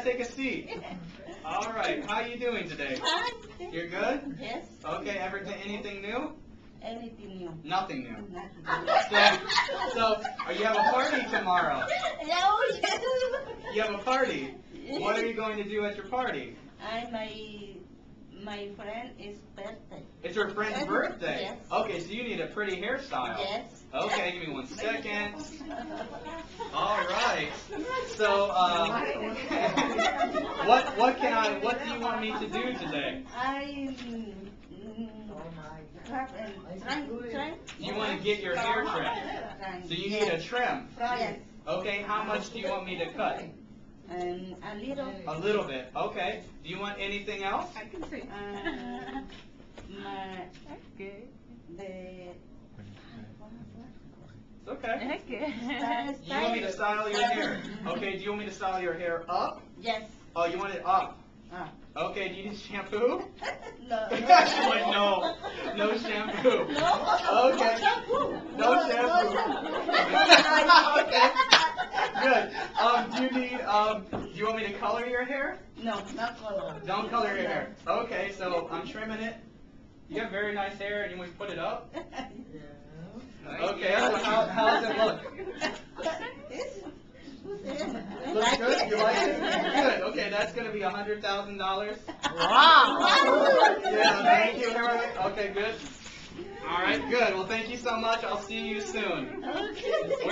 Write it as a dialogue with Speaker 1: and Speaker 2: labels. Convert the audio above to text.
Speaker 1: yeah, take a seat. All right, how are you doing today?
Speaker 2: Fine.
Speaker 1: You're good?
Speaker 2: Yes.
Speaker 1: Okay, anything new?
Speaker 2: Anything new?
Speaker 1: Nothing new.
Speaker 2: Nothing.
Speaker 1: So you have a party tomorrow.
Speaker 2: No, yes.
Speaker 1: You have a party. What are you going to do at your party?
Speaker 2: My friend is birthday.
Speaker 1: It's her friend's birthday?
Speaker 2: Yes.
Speaker 1: Okay, so you need a pretty hairstyle.
Speaker 2: Yes.
Speaker 1: Okay, give me 1 second. All right. So, what do you want me to do today?
Speaker 2: Try.
Speaker 1: You want to get your hair trimmed. So you need a trim.
Speaker 2: Yes.
Speaker 1: Okay, how much do you want me to cut?
Speaker 2: A little.
Speaker 1: A little bit. Okay. Do you want anything else?
Speaker 3: I can see.
Speaker 1: It's okay.
Speaker 3: Okay.
Speaker 1: You want me to style your hair? Okay, do you want me to style your hair up?
Speaker 2: Yes.
Speaker 1: Oh, you want it up? Okay, do you need shampoo?
Speaker 2: No.
Speaker 1: She's like, no. No shampoo.
Speaker 2: No.
Speaker 1: Okay. No shampoo. Okay. Good. Do you want me to color your hair?
Speaker 2: No, not color.
Speaker 1: Don't color your hair. Okay, so I'm trimming it. You have very nice hair, and you want to put it up? Okay, so how does it look? Looks good? You like it? Good. Okay, that's going to be $100,000.
Speaker 3: Wow.
Speaker 1: Yeah, thank you. Okay, good. All right, good. Well, thank you so much. I'll see you soon.
Speaker 2: Okay.